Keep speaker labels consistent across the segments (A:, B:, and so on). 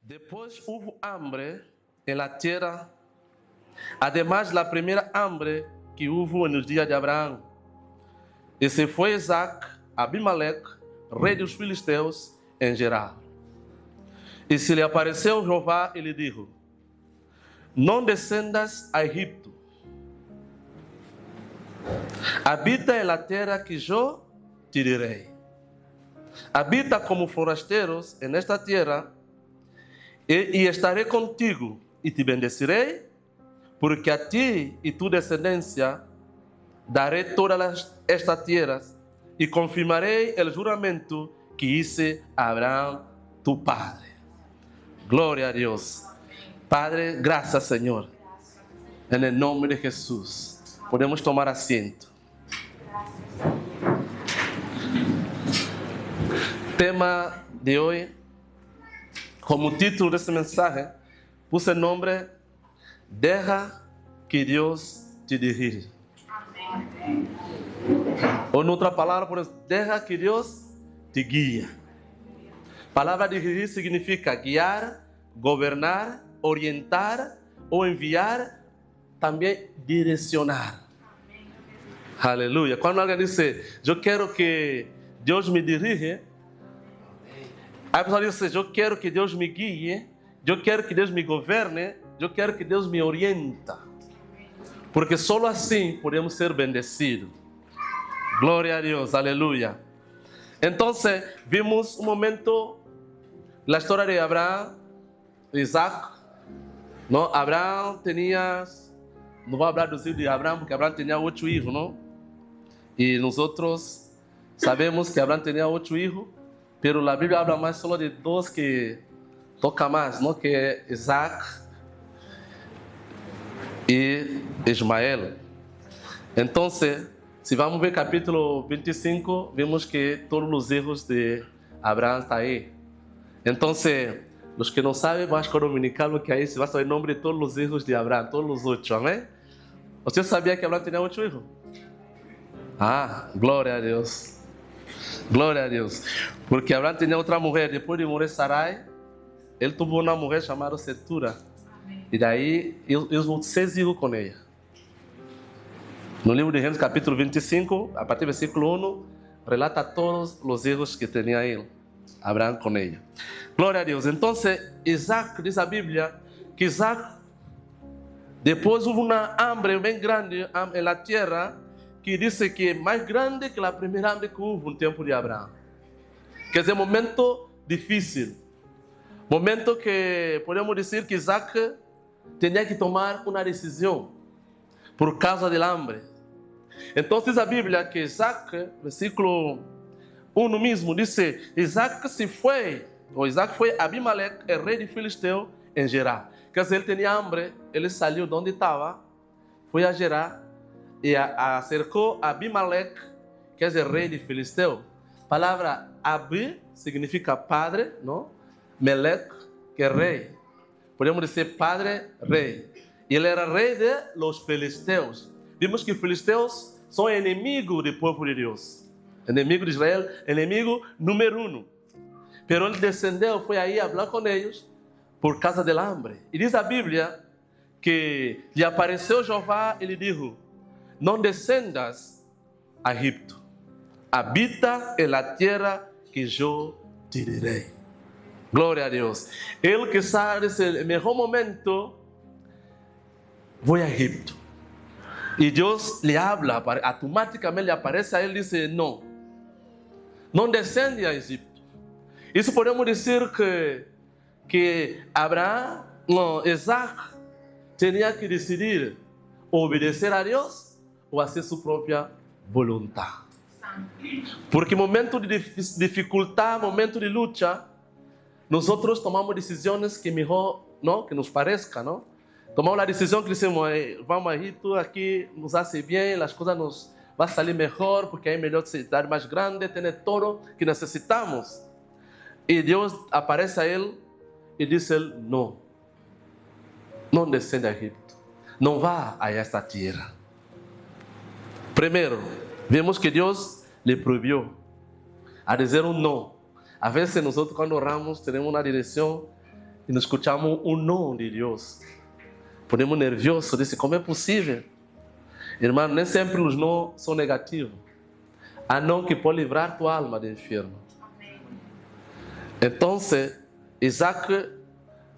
A: Después hubo hambre en la tierra, además la primera hambre que hubo en los días de Abraham. Y se fue Isaac a Abimelech, rey de los filisteos, en Gerar. E se lhe apareceu Jeová e lhe dijo: não descendas a Egipto, habita en la tierra que yo te direi. Habita como forasteros en esta tierra, e estaré contigo, e te bendecirei, porque a ti e tu descendencia daré todas estas tierras, e confirmarei el juramento que hice a Abraham, tu padre. Gloria a Dios. Padre, gracias, Señor. En el nombre de Jesús. Podemos tomar asiento. Tema de hoy, como título de este mensaje, puse el nombre: Deja que Dios te dirija. O en otra palabra, ponemos: deja que Dios te guíe. Palavra dirigir significa guiar, gobernar, orientar o enviar, também direcionar. Aleluia. Quando alguém diz: eu quero que Deus me dirija, a pessoa diz: eu quero que Deus me guie, eu quero que Deus me governe, eu quero que Deus me orienta. Porque só assim podemos ser bendecidos. Glória a Deus, aleluia. Então, vimos um momento la historia de Abraham, Isaac. ¿No? Abraham tenía, no voy a hablar de Abraham porque Abraham tenía 8 hijos, ¿no? Y nosotros sabemos que Abraham tenía 8 hijos, pero la Biblia habla más solo de 2 que toca más, ¿no? Que es Isaac y Ismael. Entonces, si vamos a ver capítulo 25, vemos que todos los hijos de Abraham están ahí. Entonces, los que no saben, Vasco Dominicano, que ahí se va a saber el nombre de todos los hijos de Abraham, todos los 8, amén. ¿Usted sabía que Abraham tenía 8 hijos? Ah, gloria a Dios. Gloria a Dios. Porque Abraham tenía otra mujer, después de morir Sarai, él tuvo una mujer llamada Setura. Y de ahí, él tuvo 6 hijos con ella. No libro de Gênesis, capítulo 25, a partir del versículo 1, relata todos los hijos que tenía él, Abraham con ella. Glória a Deus. Então, Isaac, diz a Bíblia, que Isaac, depois houve uma hambre bem grande na terra, que diz que é mais grande que a primeira hambre que houve no tempo de Abraão. Quer dizer, momento difícil. Momento que podemos dizer que Isaac tinha que tomar uma decisão por causa da hambre. Então, diz a Bíblia que Isaac, versículo 1 mesmo, diz: Isaac se foi. O Isaac foi a Abimelech, el rei de Filisteu, em Gerar. Quer dizer, ele tinha hambre, ele saiu de onde estava, foi a Gerar e acercou a Abimelech, que é o rei de Filisteu. A palavra Abi significa padre, não? Melech, que é rei. Podemos dizer padre, rei. E ele era rei de los filisteus. Vimos que os filisteus são inimigos do povo de Deus. Inimigo de Israel, inimigo número 1. Pero ele descendeu, foi aí falar com eles por causa da hambre. E diz a Bíblia que lhe apareceu Jeová e lhe disse: não descendas a Egipto, habita en la tierra que eu te direi. Glória a Deus. Ele que sabe esse melhor momento, vou a Egipto. E Deus lhe habla, automaticamente lhe aparece a ele e diz: não, não descende a Egipto. Isso podemos dizer que Abraão, não, Isaac, tinha que decidir obedecer a Deus ou fazer sua própria vontade. Porque momento de dificuldade, momento de luta, nós tomamos decisões que melhor, não, que nos pareça, não? Tomamos a decisão que dizemos: vamos a Egipto, aqui nos hace bem, as coisas nos vão sair melhor, porque aí é melhor cidade mais grande, ter todo que necessitamos. E Deus aparece a ele e diz a ele: não, não descenda a Egipto, não vá a esta terra. Primeiro, vemos que Deus lhe proibiu a dizer um não. A vezes nós, quando oramos, temos uma direção e não escutamos um não de Deus. Ponemos nerviosos, disse, como é possível? Irmão, nem sempre os não são negativos. Há não que pode livrar tua alma do inferno. Então, Isaac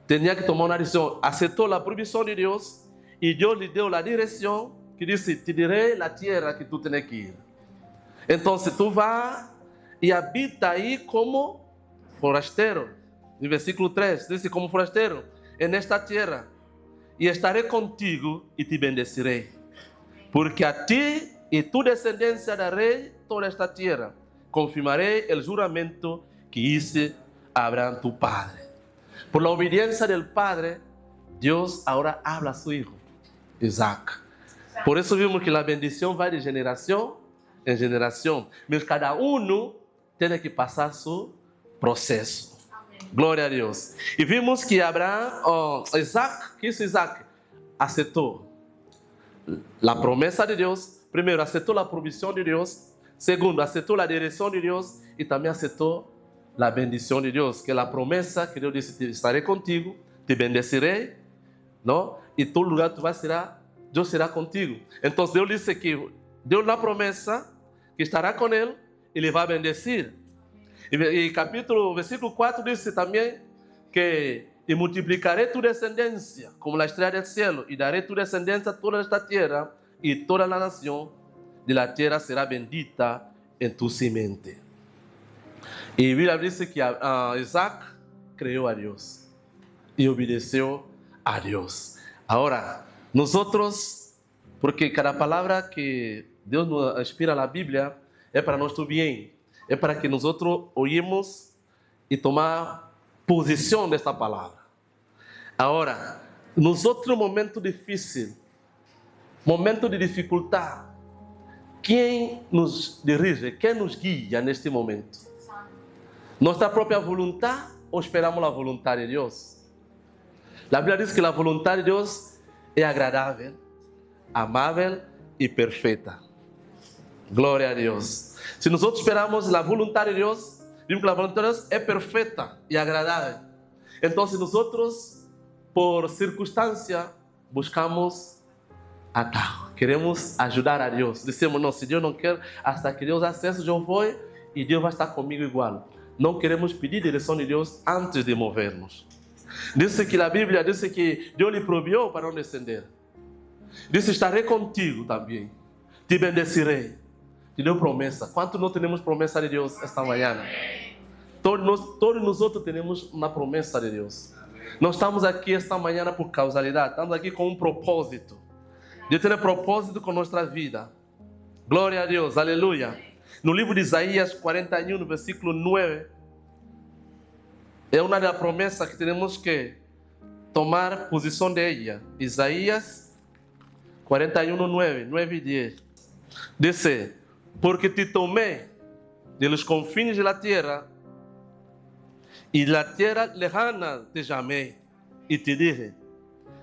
A: tinha que tomar uma decisão. Aceitou a proibição de Deus e Deus lhe deu a direção que disse, te direi a terra que tu tens que ir. Então, tu vai e habita aí como forasteiro. No versículo 3, diz como forasteiro, é nesta terra, e estarei contigo e te bendecerei. Porque a ti e tu descendência darei toda esta terra. Confirmarei o juramento que hice a Abraham tu padre. Por la obediencia del padre, Dios ahora habla a su hijo, Isaac. Por eso vimos que la bendición va de generación en generación. Mas cada uno tiene que pasar su proceso. Glória a Deus. E vimos que Isaac, que isso Isaac aceitou a promessa de Deus. Primeiro, aceitou a provisão de Deus. Segundo, aceitou a direção de Deus. E também aceitou a bendição de Deus, que é a promessa que Deus disse, estarei contigo, te bendecerei, não? E todo lugar tu vai será, Deus será contigo. Então Deus disse que deu na promessa que estará com ele, ele vai bendecer. E versículo 4 diz também que e multiplicarei tu descendência como a estrela do céu e darei tu descendência a toda esta terra e toda a nação de la terra será bendita em tu semente. E a Bíblia diz que Isaac creu a Deus e obedeceu a Deus. Agora, nós, porque cada palavra que Deus nos inspira na Bíblia é para nosso bem. É para que nós ouvimos e tomar posição desta palavra. Agora, nos outros momentos difíceis, momento de dificuldade, quem nos dirige, quem nos guia neste momento? Nossa própria vontade ou esperamos a vontade de Deus? A Bíblia diz que a vontade de Deus é agradável, amável e perfeita. Glória a Deus. Se nós esperamos a vontade de Deus, vimos que a vontade de Deus é perfeita e agradável. Então, se nós, por circunstância, buscamos atalho, queremos ajudar a Deus. Dizemos, não, se Deus não quer, hasta que Deus acesse, eu vou e Deus vai estar comigo igual. Não queremos pedir direção de Deus antes de movermos. Diz que a Bíblia diz que Deus lhe proibiu para não descender. Diz, estarei contigo também, te bendecerei. Te deu promessa. Quanto nós temos promessa de Deus esta manhã? Todos nós temos uma promessa de Deus. Nós estamos aqui esta manhã por causalidade. Estamos aqui com um propósito. Deus tem um propósito com nossa vida. Glória a Deus. Aleluia. No livro de Isaías 41, no versículo 9, é uma das promessas que temos que tomar posição dela. Isaías 41, 9 e 10. Diz, porque te tomei de los confines de la tierra e la tierra lejana te chamei e te dije,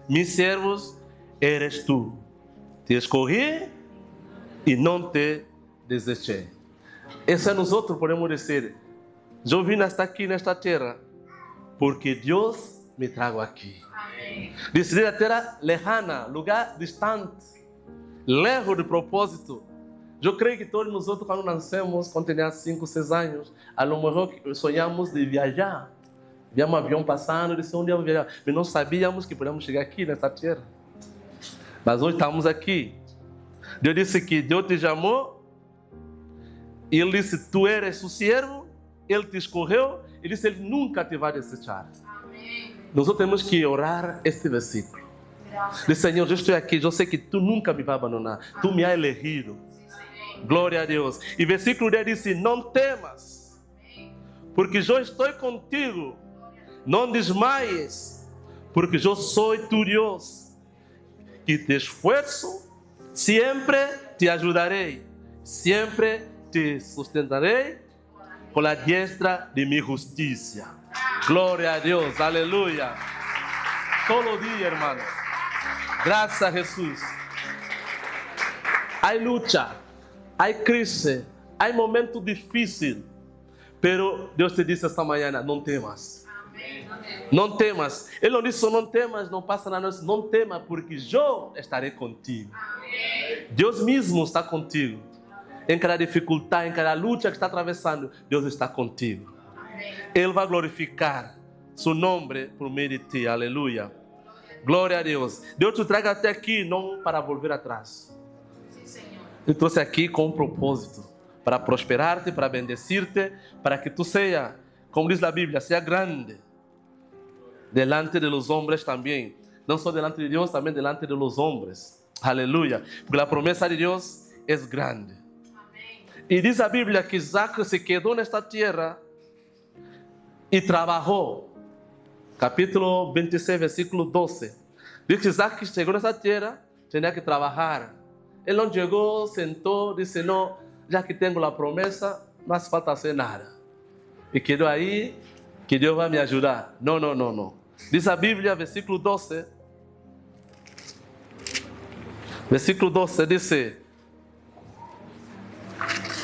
A: mis servos eres tu. Te escolhi e não te desechei. Essa nós podemos dizer, eu vim hasta aqui nesta terra porque Deus me trago aqui. Diz a terra lejana, lugar distante, lejos de propósito. Eu creio que todos nós, quando nascemos, quando tínhamos 5, 6 anos, a lo mejor sonhamos de viajar. Víamos um avião passando, disse onde eu vou viajar. Mas não sabíamos que podíamos chegar aqui nesta terra. Mas hoje estamos aqui. Deus disse que Deus te chamou. E Ele disse, tu eres o servo. Ele te escolheu. Ele disse, Ele nunca te vai desechar. Nós temos que orar este versículo. Diz, Senhor, eu estou aqui. Eu sei que tu nunca me vai abandonar. Tu me has elegido. Glória a Deus. E versículo 10 diz, não temas, porque eu estou contigo. Não desmaies, porque eu sou tu Deus, que te esforço, sempre te ajudarei, sempre te sustentarei com a diestra de minha justiça. Glória a Deus, aleluia. Todo dia, hermanos. Graças a Jesus. Há luta. Há crise, há momento difícil, pero Deus te disse esta manhã, não temas. Amém. Não temas. Ele não disse só não temas, não passa nada. Não temas, porque eu estarei contigo. Deus mesmo está contigo. Em cada dificuldade, em cada luta que está atravessando, Deus está contigo. Ele vai glorificar seu nome por meio de ti. Aleluia. Glória a Deus. Deus te traga até aqui, não para volver atrás. Ele trouxe aqui com um propósito. Para prosperar-te, para bendecir-te, para que tu seja, como diz a Bíblia, seja grande. Delante de los hombres também. Não só delante de Deus, também delante de los hombres. Aleluia. Porque a promessa de Deus é grande. E diz a Bíblia que Isaac se quedou nesta terra e trabalhou. Capítulo 26, versículo 12. Diz que Isaac chegou nessa terra, tinha que trabalhar. Ele não chegou, sentou, disse, não, já que tenho a promessa, não hace falta fazer nada. E quedou aí, que Deus vai me ajudar. Não, não, não, não. Diz a Bíblia, versículo 12. Versículo 12 diz,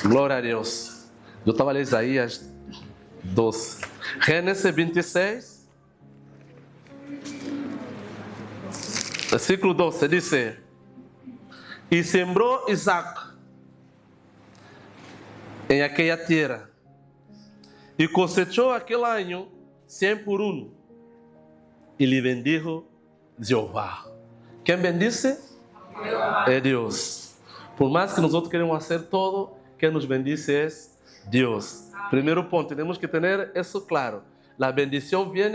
A: glória a Deus. Eu estava lendo Isaías 12. Gênesis 26. Versículo 12 diz, e sembrou Isaac em aquela terra, e cosechou aquele ano 100 por 1, e lhe bendijo Jeová. Quem bendice? É Deus. Por mais que nós outros queremos fazer todo, quem nos bendice é Deus. Primeiro ponto, temos que ter isso claro. A bendição vem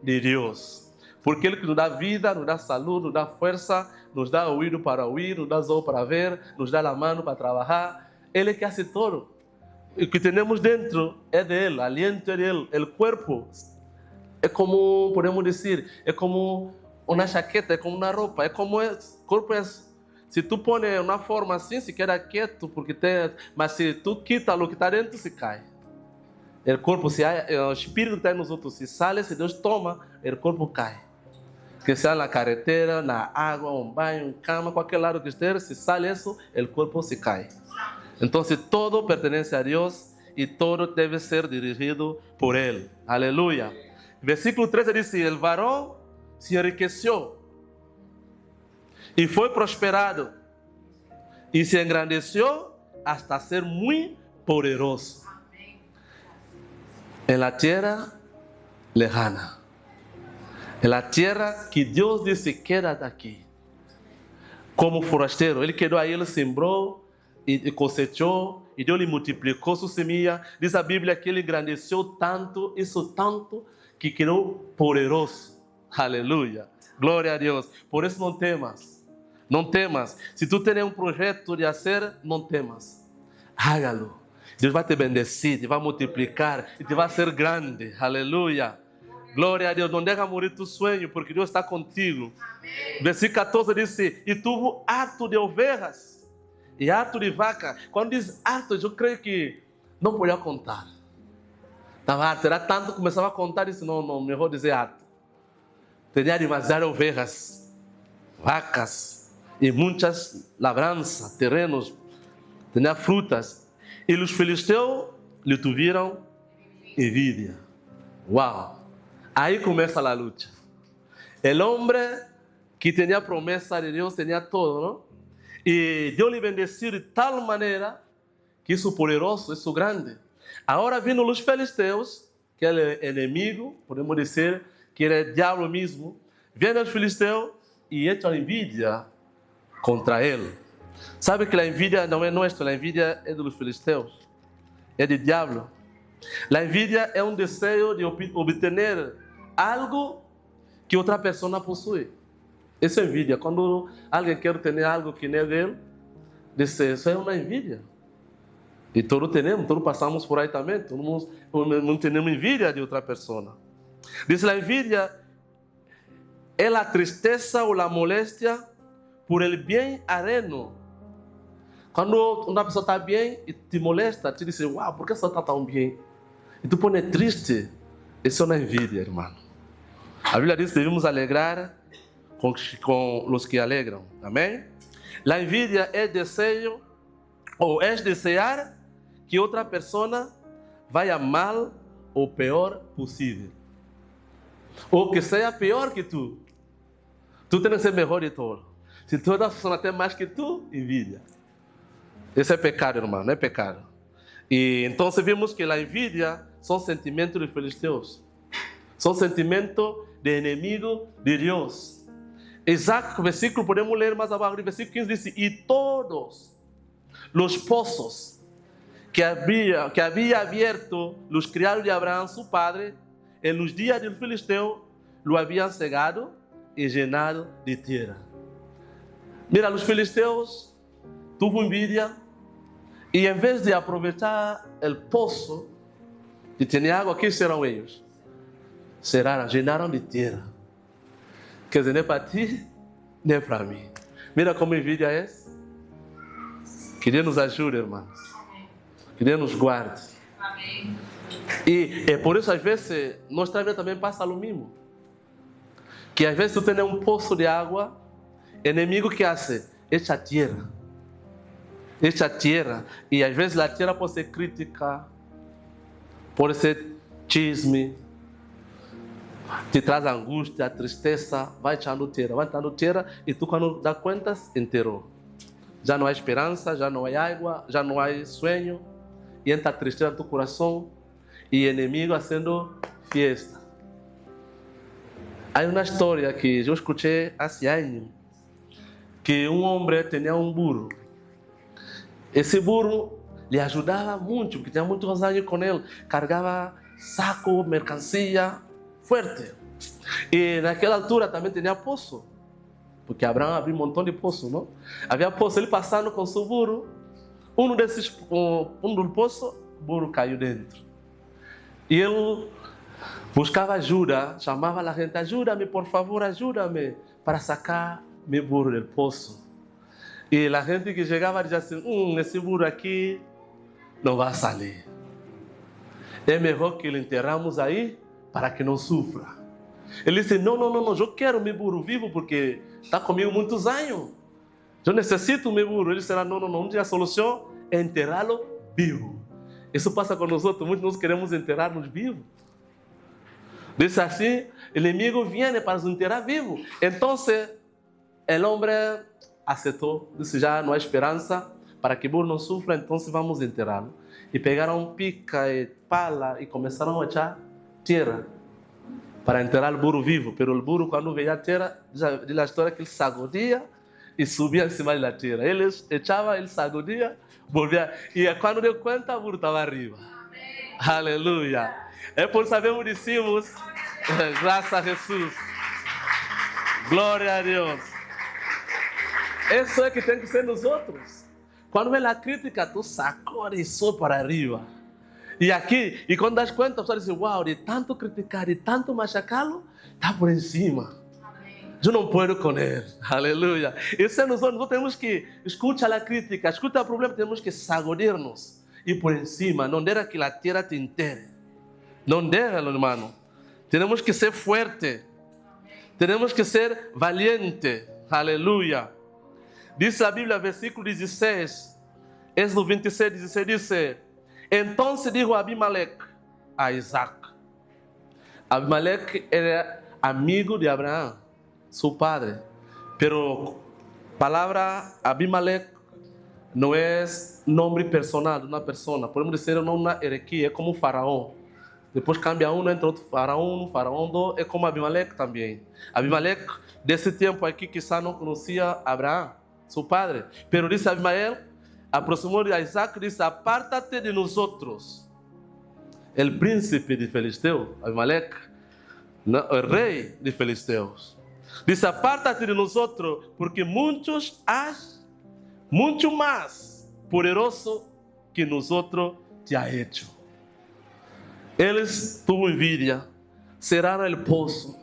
A: de Deus. Porque Ele que nos dá vida, nos dá saúde, nos dá força, nos dá ouído para ouvir, nos dá olhos para ver, nos dá a mão para trabalhar. Ele que hace todo. O que temos dentro é dele, o aliento é dele. O corpo é como, podemos dizer, é como uma chaqueta, é como uma roupa, é como o corpo é. Se tu põe uma forma assim, se queda quieto, porque tem, mas se tu quita o que está dentro, se cai. O corpo, se o espírito que está nos outros, se sai, se Deus toma, o corpo cai. Que seja na carretera, na água, um banho, cama, qualquer lado que esteja, se sai isso, o corpo se cai. Então, todo pertence a Deus e todo deve ser dirigido por Ele. Aleluia. Versículo 13 diz: el varão se enriqueceu e foi prosperado e se engrandeceu hasta ser muito poderoso en la tierra lejana. En la tierra que Deus disse, quédate aqui. Como forasteiro, ele quedou aí, ele sembrou e cosechou, e Deus lhe multiplicou sua semente. Diz a Bíblia que ele engrandeceu tanto, isso tanto, que quedou poderoso. Aleluia. Glória a Deus. Por isso não temas. Não temas. Se tu tens um projeto de fazer, não temas. Hágalo. Deus vai te bendecir, te vai multiplicar e te vai ser grande. Aleluia. Glória a Deus. Não deixa morrer tu sonho, porque Deus está contigo. Amém. Versículo 14 diz: e tuvo hato de ovelhas e hato de vaca. Quando diz hato, eu creio que não podia contar. Estava hato, era tanto que começava a contar e disse: não, melhor dizer hato. Tinha demasiadas ovelhas, vacas e muitas labranças, terrenos, tinha frutas. E os filisteus lhe tiveram envidia. Uau! Aí começa a luta. O homem que tinha promessa de Deus, tinha todo, não? E Deus lhe bendeceu de tal maneira que isso poderoso, isso grande. Agora vindo os filisteus, que é o inimigo, podemos dizer que é o diabo mesmo, vem os filisteus e echam envidia contra ele. Sabe que a envidia não é nossa, a envidia é dos filisteus, é do diabo. A envidia é um desejo de obter algo que outra pessoa possui. Isso é envidia. Quando alguém quer ter algo que não é dele, diz: isso é uma envidia. E todos temos, todos passamos por aí também. Todos não temos envidia de outra pessoa. Diz: a envidia é a tristeza ou a moléstia por el bem ajeno. Quando uma pessoa está bem e te molesta, te diz: uau, por que você está tão bem? E tu põe triste. Isso é uma envidia, irmão. A Bíblia diz que devemos alegrar com os que alegram. Amém? A envidia é desejo, ou é desejar que outra pessoa vá mal ou pior possível. ou que seja pior que tu. Tu tens que ser melhor de todo. Se toda pessoa tem mais que tu, envidia. Esse é pecado, irmão, não é pecado. E então vimos que a envidia são sentimentos de filisteus. São sentimentos de inimigo de Deus. Isaac, versículo, podemos ler mais abaixo, versículo 15 diz: e todos os poços que había abierto los criados de Abraham, su padre, en los días del filisteo, lo habían cegado y llenado de tierra. Mira, los filisteos tuvo envidia y en vez de aprovechar el pozo que tenía agua, ¿qué hicieron ellos? Llenaron de tierra. Quer dizer, nem para ti, nem para mim. Mira como envidia é. Que Deus nos ajude, irmãos. Que Deus nos guarde. Amém. E é por isso, às vezes, nossa vida também passa o mesmo. Que às vezes tu tens um poço de água, inimigo que hace, echa tierra. Echa tierra. E às vezes a tierra pode ser crítica, pode ser chisme, te traz angústia, tristeza, vai echando tierra, e tu quando dá contas, enterrou. Já não há esperança, já não há água, já não há sonho, e entra a tristeza no teu coração, e o inimigo fazendo fiesta. Há uma história que eu escutei há anos, que um homem tinha um burro. Esse burro lhe ajudava muito, porque tinha muitos anos com ele, carregava saco, mercancia, forte. E naquela altura também tinha poço, porque Abraão abriu um montão de poços, não? Havia poço, ele passando com seu burro, um do poço, o burro caiu dentro. E ele buscava ajuda, chamava a gente: ajuda-me, por favor, ajuda-me para sacar meu burro do poço. E a gente que chegava dizia assim: esse burro aqui não vai sair. É melhor que ele enterramos aí para que não sofra. Ele disse: não, eu quero meu burro vivo porque está comigo muitos anos. Eu necessito meu burro. Ele disse: não, a solução é enterrá-lo vivo. Isso passa com nós outros, muitos nós queremos enterrar-nos vivos. Disse assim, o inimigo vem para nos enterrar vivos. Então, o homem aceitou, disse: já não há esperança para que o burro não sofra, então vamos enterrá-lo. E pegaram pica e pala e começaram a echar tierra para enterrar o burro vivo. Pero o burro, quando veio a tierra, já diz a história que ele sacudia e subia em cima da tierra. Eles echavam, ele sacudia, volvia. E quando deu conta, o burro estava arriba. Amém. Aleluia. É por sabemos decimos, graças a Jesus. Glória a Deus. Isso é que tem que ser nos outros. Quando vem a crítica, tu sacode e sobe para arriba. E aqui, e quando das contas, você diz: uau, de tanto criticar, de tanto machacá-lo, está por em cima. Amém. Eu não posso com ele. Aleluia. Isso é nós temos que escutar a crítica, escutar o problema, temos que sacudir-nos e por em cima, não deixar que a terra te entere. Não deixa, irmão. Temos que ser forte. Temos que ser valiente. Aleluia. Diz a Bíblia, versículo 16, Êxodo 26, 16, diz: então se dijo Abimeleque a Isaac. Abimeleque era amigo de Abraão, seu padre. Pero palavra Abimeleque não é nome personal de uma pessoa. Podemos dizer uma hierarquia, é como um faraó. Depois cambia um, entra outro faraó, faraó 2, é como Abimeleque também. Abimeleque, desse tempo aqui, quizá não conhecia Abraão, seu padre. Pero disse Abimael, aproximou de Isaac e disse: apártate de nós outros. O príncipe de Filisteu, Abimeleque, o rei de Filisteus, disse: apártate de nós outros, porque muitos has, muito mais poderoso que nós outros te ha hecho. Eles tuvo envidia, cerraram o poço,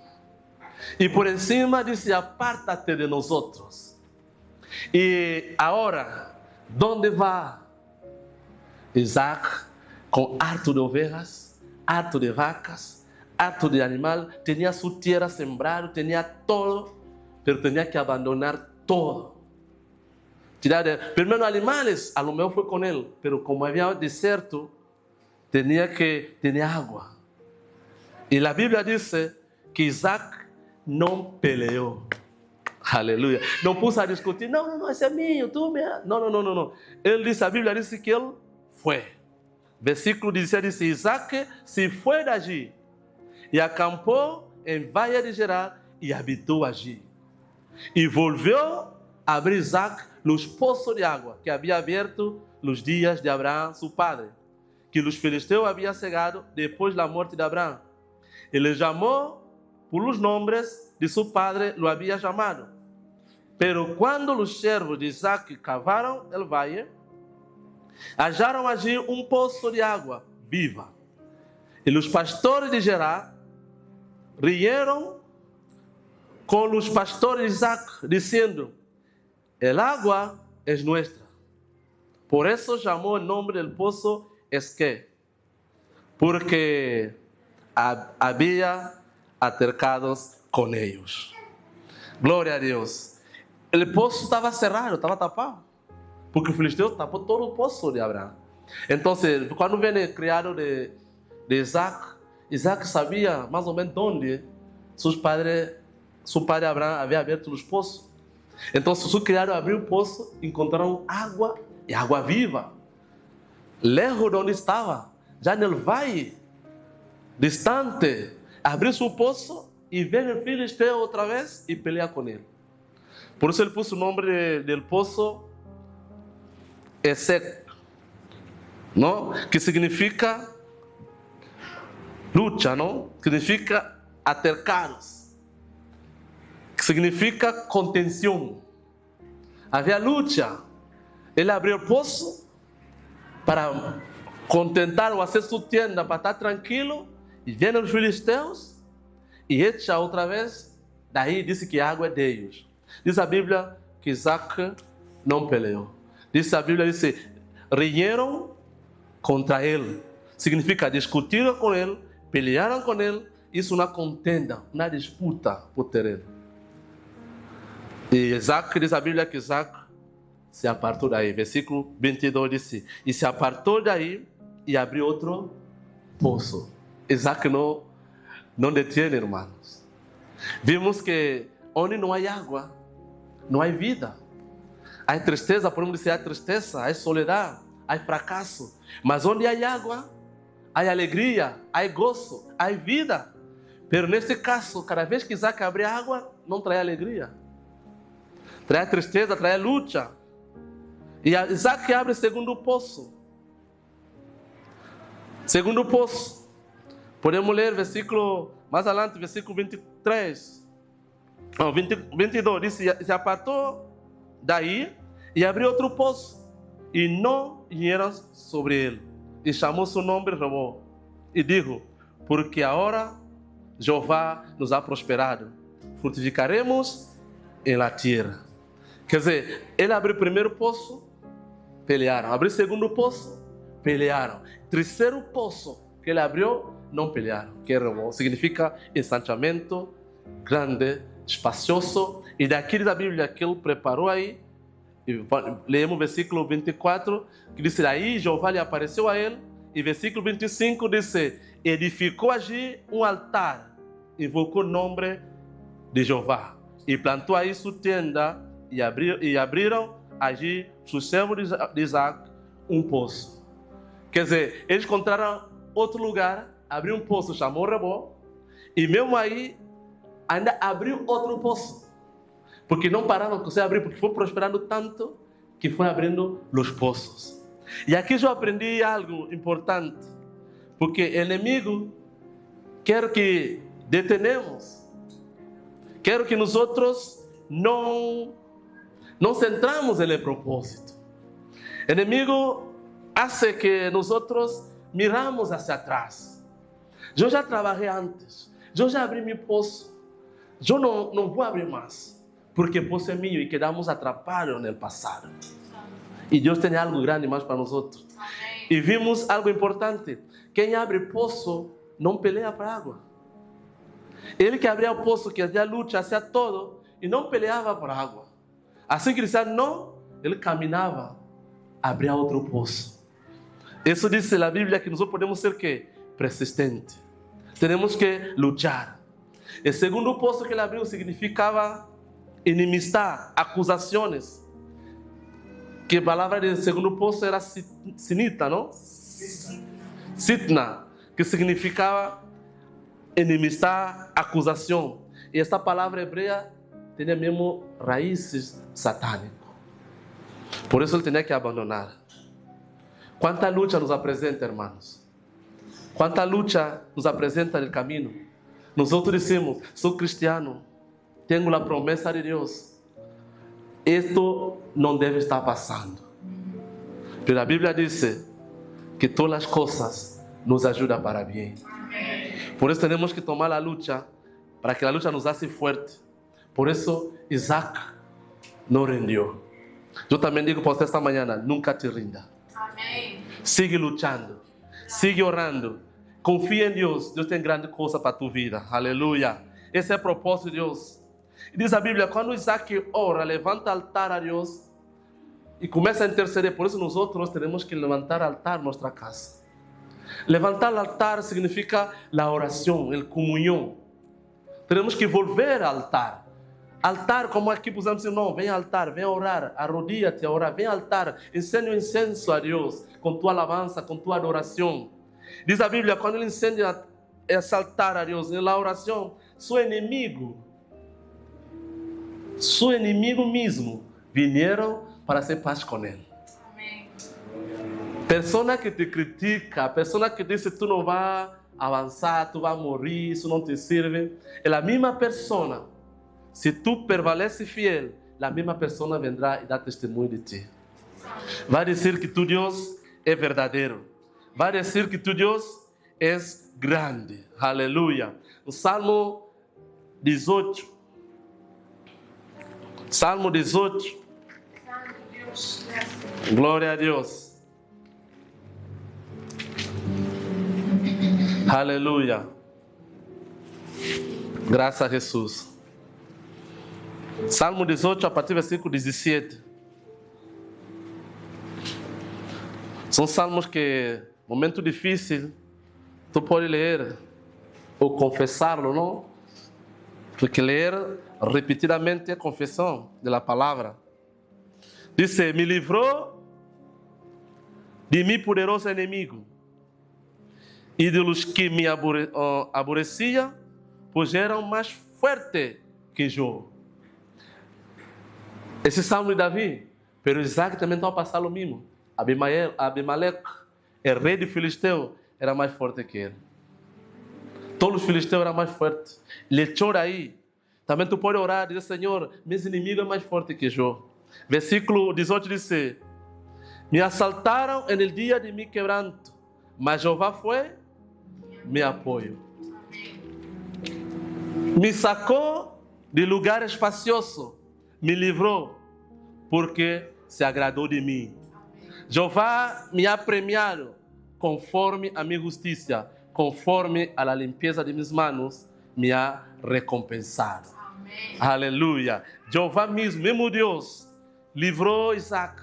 A: e por cima disse: apártate de nós outros. E agora, onde vai Isaac com harto de ovelhas, harto de vacas, harto de animal? Tinha sua terra sembrada, tinha todo, mas tinha que abandonar todo. Primeiro animais, a lo mejor foi com ele, mas como havia deserto, tinha que ter água. E a Bíblia diz que Isaac não peleou. Aleluia. Não pôs a discutir, não, esse é meu, tu me... Não. Ele disse, a Bíblia disse que ele foi. Versículo 17 diz, Isaac se foi dali e acampou em Vale de Gerar e habitou allí. E volvió a abrir Isaac los poços de água que havia aberto nos dias de Abraão, seu padre, que os filisteus haviam cegado depois da morte de Abraão. Ele chamou por los nombres de seu padre, lo havia chamado. Pero quando os servos de Isaac cavaram el valle, hallaram allí um poço de água viva. E os pastores de Gerar rieram com os pastores de Isaac, dizendo, el agua es nuestra. Por eso chamou o nome del poço Esqué, porque havia altercados com eles. Glória a Deus. O poço estava cerrado, estava tapado, porque o filisteu tapou todo o poço de Abraão. Então, quando vem o criado de Isaac, Isaac sabia mais ou menos onde seu padre Abraão havia aberto os poços. Então, seu criado abriu o poço, encontraram água, e água viva. Lejos de onde estava, já no vale, distante, abriu seu poço e veio o filisteu outra vez e pelea com ele. Por isso ele pôs o nome do poço Esek, não? Que significa luta, não? Significa atercados, que significa contenção. Havia luta. Ele abriu o poço para contentar ou fazer sua tenda para estar tranquilo, e vêm os filisteus e echa outra vez. Daí disse que a água é deles. Diz a Bíblia que Isaac não peleou. Diz a Bíblia, disse, rieram contra ele. Significa discutiram com ele, pelearam com ele. Isso na contenda, na disputa por terreno. E Isaac, diz a Bíblia que Isaac se apartou daí. Versículo 22 disse, e se apartou daí e abriu outro poço. Isaac não detiene, irmãos. Vimos que onde não há água, não há vida. Há tristeza, podemos dizer, há tristeza, há soledade, há fracasso. Mas onde há água, há alegria, há gozo, há vida. Mas neste caso, cada vez que Isaac abre água, não traz alegria. Traz tristeza, traz luta. E Isaac abre segundo poço. Segundo poço. Podemos ler versículo, mais adiante, versículo 23. 22, diz, se apartou daí e abriu outro poço, e não vieram sobre ele. E chamou seu nome Robô. E digo, porque agora Jeová nos ha prosperado, frutificaremos em la tierra. Quer dizer, ele abriu o primeiro poço, pelearam. Abriu o segundo poço, pelearam. Terceiro poço que ele abriu, não pelearam. Que Robô significa ensanchamiento grande, espacioso. E daqui da Bíblia que ele preparou aí, leemos o versículo 24, que diz, aí Jeová lhe apareceu a ele, e versículo 25 diz, edificou allí um altar, invocou o nome de Jeová, e plantou aí sua tenda, e abriram allí, os servos de Isaac, um poço. Quer dizer, eles encontraram outro lugar, abriu um poço, chamou Rebó, e mesmo aí, ainda abriu outro poço. Porque não pararam com você abrir, porque foi prosperando tanto que foi abrindo os poços. E aqui eu aprendi algo importante, porque o inimigo quer que detenemos, quer que nós outros não centramos no propósito. O inimigo hace que nós outros miramos hacia atrás. Eu já trabalhei antes, eu já abri meu poço, eu não vou abrir mais. Porque o poço é meu e quedamos atrapados no passado. E Deus tem algo grande mais para nós outros. E vimos algo importante. Quem abre poço não peleia para água. Ele que abria o poço, que fazia luta, fazia todo, e não peleava por água. Assim que ele dizia não, ele caminhava, abria outro poço. Isso diz na Bíblia que nós podemos ser que persistentes. Temos que lutar. O segundo poço que ele abriu significava enemistad, acusações. Que a palavra do segundo poço era sinita, não? Sitna, que significava enemistad, acusação. E esta palavra hebreia tinha mesmo raízes satânicas. Por isso ele tinha que abandonar. Quanta luta nos apresenta, irmãos. Quanta luta nos apresenta no caminho. Nós outros dizemos, sou cristiano, tenho a promessa de Deus. Isto não deve estar passando. Mas a Bíblia diz que todas as coisas nos ajudam para bem. Por isso temos que tomar a luta, para que a luta nos haga forte. Por isso Isaac não rendeu. Eu também digo para você esta manhã, nunca te rinda.
B: Amém.
A: Sigue lutando, sigue orando. Confia em Deus. Deus tem grande coisa para a tua vida. Aleluia. Esse é o propósito de Deus. E diz a Bíblia, quando Isaac ora, levanta altar a Deus e começa a interceder. Por isso nós outros temos que levantar altar em nossa casa. Levantar altar significa a oração, a comunhão. Temos que volver ao altar. Altar, como aqui pusemos, não, vem altar, vem orar, arrodilla-te a orar, vem altar, ensina o incenso a Deus, com tua alabança, com tua adoração. Diz a Bíblia, quando ele incende esse altar a Deus, na oração, seu inimigo mesmo, vieram para ser paz com ele.
B: Amém.
A: Pessoa que te critica, pessoa que diz que tu não vai avançar, tu vai morrer, isso não te serve, é a mesma pessoa. Se tu permaneces fiel, a mesma pessoa vendrá e dá testemunho de ti. Vai dizer que tu Deus é verdadeiro. Vai dizer que tu Deus é grande. Aleluia. O Salmo 18. Salmo 18. Glória a Deus. Aleluia. Graças a Jesus. Salmo 18, a partir do versículo 17. São salmos que, momento difícil, tu pode ler ou confessá-lo, não? Porque ler repetidamente é confissão da palavra. Diz: me livrou de mim poderoso inimigo, e de los que me aborreciam, pois eram mais fortes que eu. Esse salmo de Davi, pero Isaac também estava passando o mesmo. Abimelech, o rei de Filisteu, era mais forte que ele. Todos os filisteus eram mais fortes. Ele chora aí. Também tu pode orar e dizer: Senhor, meus inimigos são mais fortes que eu. Versículo 18 diz: me assaltaram no dia de mi quebranto, mas Jeová foi meu apoio. Me sacou de lugar espacioso, me livrou, porque se agradou de mim. Jeová me ha premiado conforme a minha justiça, conforme a la limpeza de minhas manos, me ha recompensado. Amém. Aleluia. Jeová mesmo Deus, livrou Isaac,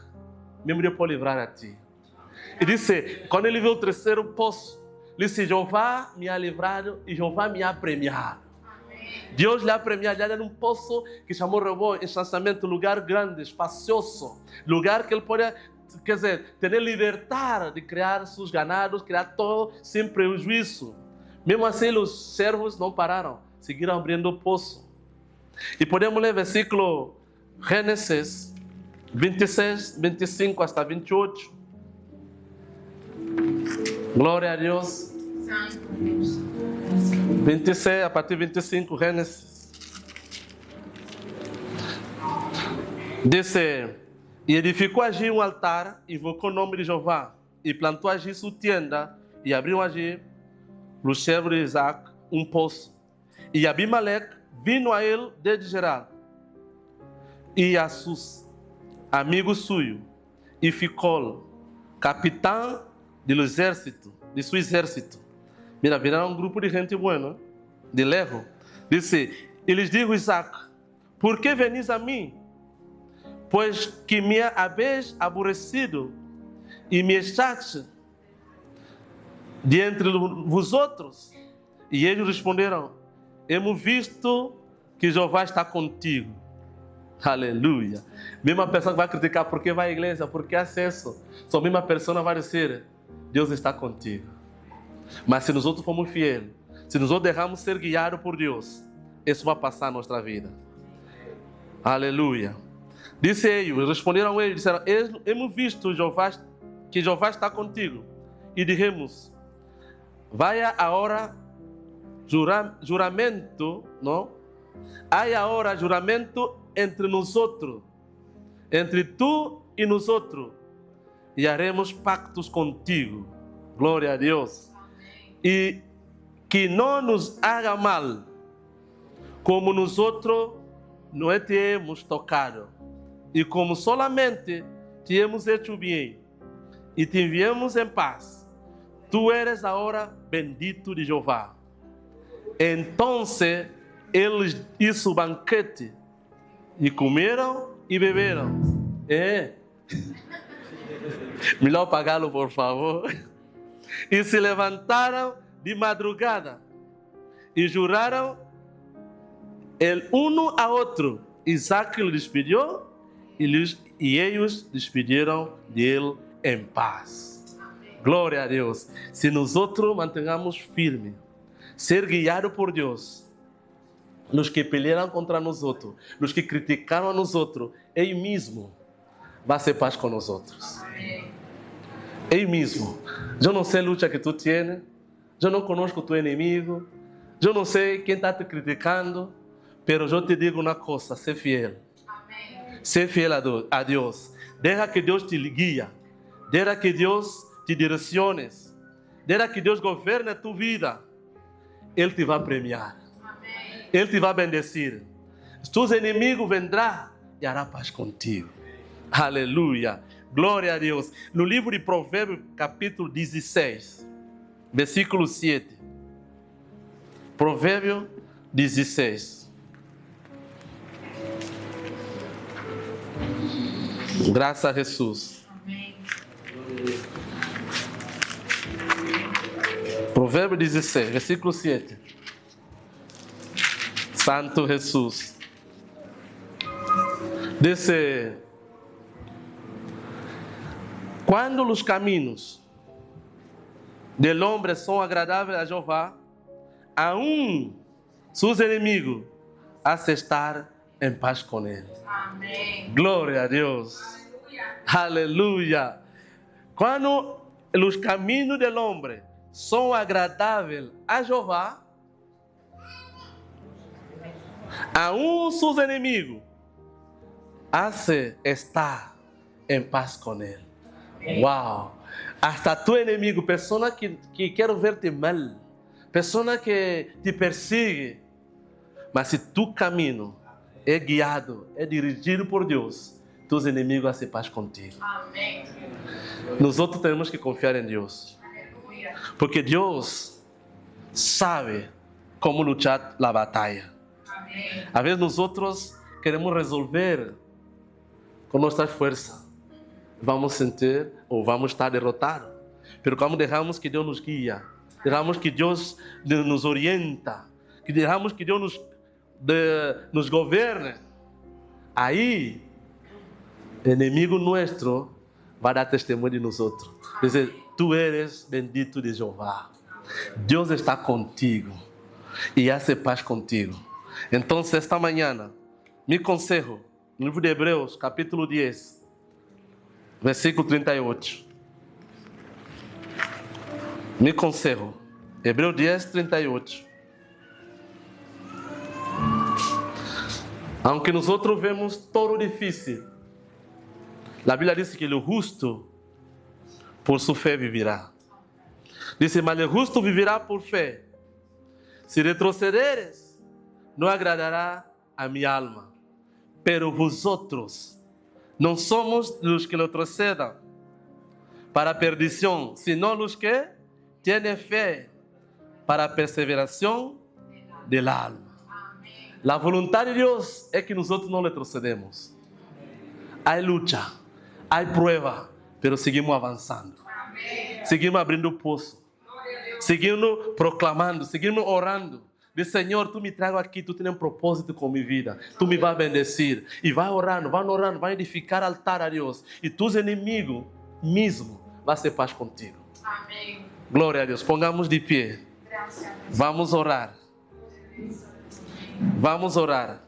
A: mesmo Deus pode livrar a ti. E disse, quando ele viu o terceiro poço, ele disse: Jeová me ha livrado e Jeová me ha premiado. Deus lhe ha premiado, ele era um poço que chamou Rehoboam, ensançamento, lugar grande, espacioso, lugar que ele pode, quer dizer, ter libertar de criar seus ganados, criar todo, sem prejuízo. Mesmo assim, os servos não pararam, seguiram abrindo o poço. E podemos ler versículo Gênesis 26, 25 hasta 28. Glória a Deus.
B: Santo Deus.
A: 26, a partir de 25, Gênesis. Disse: e edificou allí um altar, invocou o nome de Jeová, e plantou allí sua tenda, e abriu allí, para o servo de Isaac, um poço. E Abimelech vino a ele desde Gerar, e a seus amigos suyos, e ficou capitão de seu exército. Mira, viraram um grupo de gente buena, de lejos. Disse, e lhes digo, Isaac: por que venis a mim? Pois que me habéis aborrecido e me echaste de entre vós outros. E eles responderam: hemos visto que Jeová está contigo. Aleluia. Mesma pessoa que vai criticar porque vai à igreja, porque é acesso. Só a mesma pessoa vai dizer, Deus está contigo. Mas se nós outros formos fiéis, se nós outros deixarmos ser guiados por Deus, isso vai passar na nossa vida. Aleluia. Disse eles, responderam eles, disseram, hemos visto que Jeová está contigo. E dijimos, vai agora juramento, não? Há agora juramento entre nós outros, entre tu e nós outros, e haremos pactos contigo. Glória a Deus. E que não nos haga mal, como nós outros não te hemos tocado, e como solamente te hemos hecho bem, e te enviamos em paz. Tu eres agora bendito de Jeová. Então eles hizo banquete, e comeram e beberam. Melhor pagá-lo, por favor. E se levantaram de madrugada e juraram el uno a outro. Isaac lhe despediu e eles despediram dele em paz. Glória a Deus. Se nós outros mantengamos firme, ser guiados por Deus, os que pelearam contra nós outros, os que criticaram a nós outros, Ele mesmo vai ser paz com nós outros. Ele mesmo. Eu não sei a luta que tu tens, eu não conheço o teu inimigo, eu não sei quem está te criticando, mas eu te digo uma coisa, ser fiel. Ser fiel a Deus. Deixa que Deus te guie, deixa que Deus te direcione, deixa que Deus governe a tua vida. Ele te vai premiar. Ele te vai bendecir. Tus inimigos vendrão e hará paz contigo. Aleluia. Glória a Deus. No livro de Provérbios, capítulo 16, versículo 7. Provérbios 16. Graças a Jesus.
B: Amém.
A: Provérbios 16, versículo 7. Santo Jesus. Dice, quando os caminhos del hombre são agradáveis a Jeová, aún seus inimigos hace estar em paz com ele.
B: Amém.
A: Glória a Deus. Aleluia. Quando os caminhos del hombre são agradáveis a Jeová, aún seus inimigos hace estar em paz com ele. Uau! Hasta tu inimigo, pessoa que quer ver-te mal, pessoa que te persegue, mas se tu caminho é guiado, é dirigido por Deus, tus inimigos hacen paz contigo.
B: Amém.
A: Nós outros temos que confiar em Deus,
B: Aleluia.
A: porque Deus sabe como lutar a batalha.
B: Amém.
A: Às vezes nós outros queremos resolver com nossas forças. Vamos sentir ou vamos estar derrotados. Mas como deixamos que Deus nos guia, deixamos que Deus nos orienta, que deixamos que Deus nos governe, aí o inimigo nosso vai dar testemunho de nós outros. Dizer, tu eres bendito de Jeová. Deus está contigo e hace paz contigo. Então, esta manhã, me conselho, no livro de Hebreus, capítulo 10, versículo 38. Me conselho, Hebreus 10, 38. Aunque nós outros vemos todo difícil, a Bíblia diz que o justo por sua fé viverá. Diz, mas o justo viverá por fé. Se retrocederes, não agradará a minha alma. Pero vosotros não somos os que retrocedam para a perdição, senão os que têm fé para a perseveração del alma. A vontade de Deus é que nós outros não retrocedemos. Há luta, há prova, mas seguimos avançando. Seguimos abrindo o poço. Seguimos proclamando, seguimos orando. Diz, Senhor, tu me trago aqui, tu tens um propósito com minha vida. Tu me vai bendecir. E vai orando, vai edificar altar a Deus. E tus inimigos mesmo vai ser paz contigo.
B: Amém.
A: Glória a Deus. Pongamos de pé.
B: Graças a Deus.
A: Vamos orar. Vamos orar.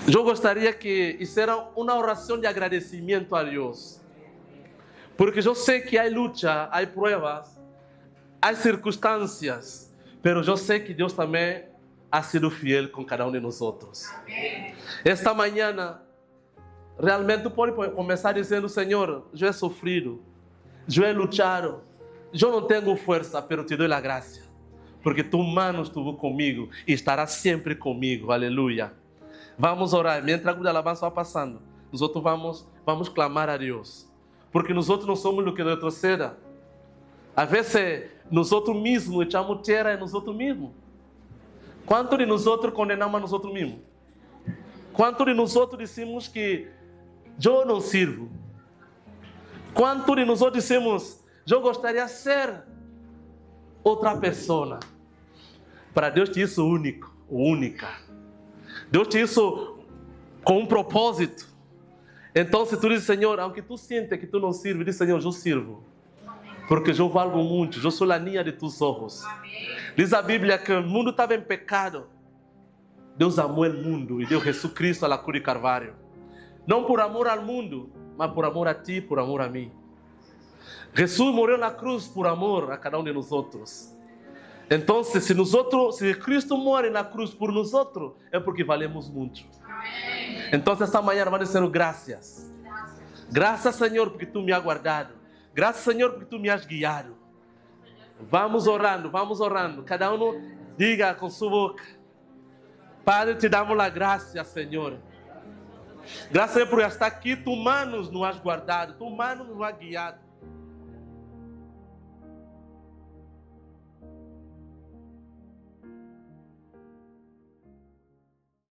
A: Eu gostaria que isso era uma oração de agradecimento a Deus. Porque eu sei que há luta, há provas, há circunstâncias. Mas eu sei que Deus também ha sido fiel com cada um de nós outros.
B: Amém.
A: Esta manhã, realmente tu pode começar dizendo, Senhor, eu he sofrido, eu he luchado, eu não tenho força, mas te dou a graça. Porque tu, mano, estuvo comigo e estará sempre comigo. Aleluia. Vamos orar. Mientras a alabança vai passando, nós outros vamos clamar a Deus. Porque nós outros não somos o que retroceda. Às vezes, nós outros mesmos echamos terra em nós outros mesmos. Quanto de nós outros condenamos a nós outros mesmos? Quanto de nós outros dizemos que eu não sirvo? Quanto de nós outros dizemos, eu gostaria de ser outra pessoa? Para Deus te isso único, única. Deus te isso com um propósito. Então, se tu diz, Senhor, aunque tu sinta que tu não sirves, diz, Senhor, eu sirvo. Porque eu valgo muito, eu sou a linha de tus olhos. Diz a Bíblia que o mundo estava em pecado. Deus amou o mundo e deu Jesus Cristo à cruz de Carvalho. Não por amor ao mundo, mas por amor a ti, por amor a mim. Jesus morreu na cruz por amor a cada um de nós outros. Então, se Cristo morre na cruz por nós outros, é porque valemos muito.
B: Amém.
A: Então, esta manhã vamos dizer graças. Graças, Senhor, porque tu me has guardado. Graças, Senhor, porque tu me has guiado. Vamos orando, vamos orando. Cada um diga com sua boca. Padre, te damos a graça, Senhor. Graças a Deus por estar aqui. Tu, manos, nos has guardado. Tu, manos, nos has guiado.